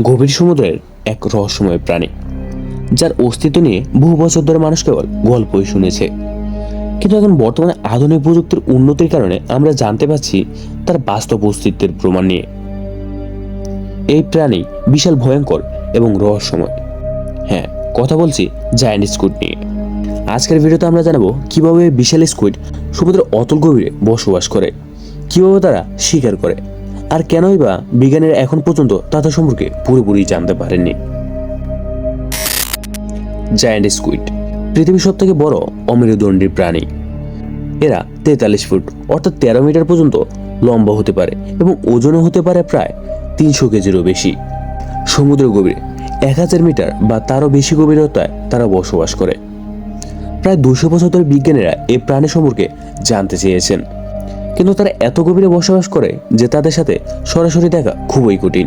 গভীর সমুদ্রের এক রহস্যময় প্রাণী, যার অস্তিত্ব নিয়ে বহু বছর ধরে মানুষ কেবল গল্পই শুনেছে। কিন্তু এখন বর্তমানে আধুনিক প্রযুক্তির উন্নতির কারণে আমরা জানতে পারছি তার বাস্তব অস্তিত্বের প্রমাণ নিয়ে। এই প্রাণী বিশাল, ভয়ঙ্কর এবং রহস্যময়। হ্যাঁ, কথা বলছি জায়ান্ট স্কুইড নিয়ে। আজকের ভিডিওতে আমরা জানাবো কিভাবে বিশাল স্কুইড সমুদ্রের অতল গভীরে বসবাস করে, কিভাবে তারা শিকার করে, আর কেনই বা বিজ্ঞানীরা এখন পর্যন্ত তাদের সম্পর্কে পুরোপুরি জানতে পারেননি। জায়ান্ট স্কুইড পৃথিবীর সব থেকে বড় অমেরুদণ্ডী প্রাণী। এরা 43 ফুট অর্থাৎ 13 মিটার পর্যন্ত লম্বা হতে পারে এবং ওজনও হতে পারে প্রায় 300 কেজিরও বেশি। সমুদ্র গভীরে 1000 মিটার বা তারও বেশি গভীরতায় তারা বসবাস করে। প্রায় 200 বছর ধরে বিজ্ঞানীরা এই প্রাণী সম্পর্কে জানতে চেয়েছেন, কিন্তু তারা এত গভীরে বসবাস করে যে তাদের সাথে সরাসরি দেখা খুবই কঠিন।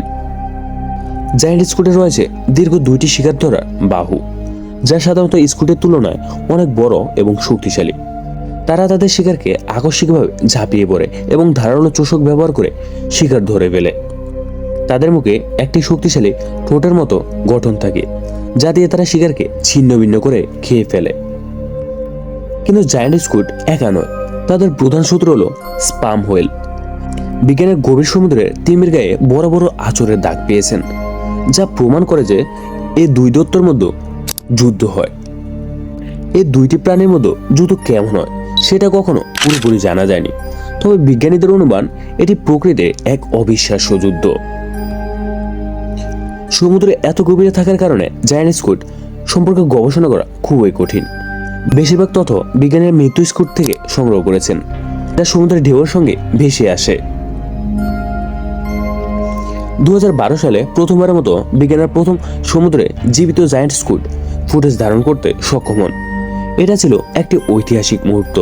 জায়ান্ট স্কুইডে রয়েছে দীর্ঘ 2টি শিকার ধরার বাহু, যা সাধারণত স্কুইডের তুলনায় অনেক বড় এবং শক্তিশালী। তারা তাদের শিকারকে আকস্মিকভাবে ঝাঁপিয়ে পড়ে এবং ধারালো চোষক ব্যবহার করে শিকার ধরে ফেলে। তাদের মুখে একটি শক্তিশালী ঠোঁটের মতো গঠন থাকে, যা দিয়ে তারা শিকারকে ছিন্ন ভিন্ন করে খেয়ে ফেলে। কিন্তু জায়ান্ট স্কুইড একা নয়, তাদের প্রধান শত্রু হলো স্পাম হোয়েল। বিজ্ঞানের গভীর সমুদ্রের তিমির গায়ে বড় বড় আঁচড়ের দাগ পেয়েছেন, যা প্রমাণ করে যে এই দুই দত্তর মধ্যে যুদ্ধ হয়। এই দুইটি প্রাণীর মধ্যে যুদ্ধ কেমন হয় সেটা কখনো পুরোপুরি জানা যায়নি, তবে বিজ্ঞানীদের অনুমান এটি প্রকৃতির এক অবিশ্বাস্য যুদ্ধ। সমুদ্রে এত গভীরে থাকার কারণে জায়ান্ট স্কুইড সম্পর্কে গবেষণা করা খুবই কঠিন। বেশিরভাগ তথ্য বিজ্ঞানীরা মৃত্যু স্কুইড থেকে সংগ্রহ করেছেন, যা সমুদ্রের ঢেউয়ের সঙ্গে ভেসে আসে। 2012 সালে প্রথমবারের মতো বিজ্ঞানীরা প্রথম সমুদ্রে জীবিত জায়ান্ট স্কুইড ফুটেজ ধারণ করতে সক্ষম হন। এটা ছিল একটি ঐতিহাসিক মুহূর্ত।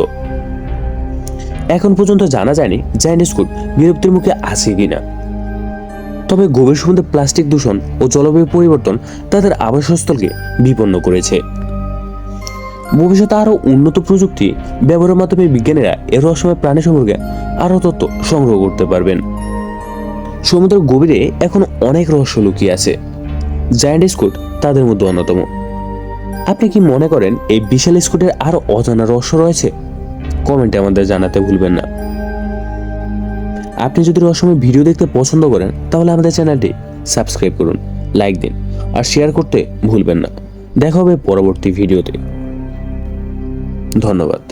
এখন পর্যন্ত জানা যায়নি জায়ান্ট স্কুইড বিলুপ্তির মুখে আছে কিনা, তবে গভীর সমুদ্রে প্লাস্টিক দূষণ ও জলবায়ু পরিবর্তন তাদের আবাসস্থলকে বিপন্ন করেছে। ভবিষ্যতে আরও উন্নত প্রযুক্তি ব্যবহারের মাধ্যমে বিজ্ঞানীরা এর রহস্যময় প্রাণী সম্পর্কে আরও তথ্য সংগ্রহ করতে পারবেন। সমুদ্রের গভীরে এখনো অনেক রহস্য লুকিয়ে আছে, জায়ান্ট স্কুইড তাদের মধ্যে অন্যতম। আপনি কি মনে করেন এই বিশাল স্কুইডের আরো অজানা রহস্য রয়েছে? কমেন্টে আমাদের জানাতে ভুলবেন না। আপনি যদি রহস্যময় ভিডিও দেখতে পছন্দ করেন তাহলে আমাদের চ্যানেলটি সাবস্ক্রাইব করুন, লাইক দিন আর শেয়ার করতে ভুলবেন না। দেখা হবে পরবর্তী ভিডিওতে। ধন্যবাদ।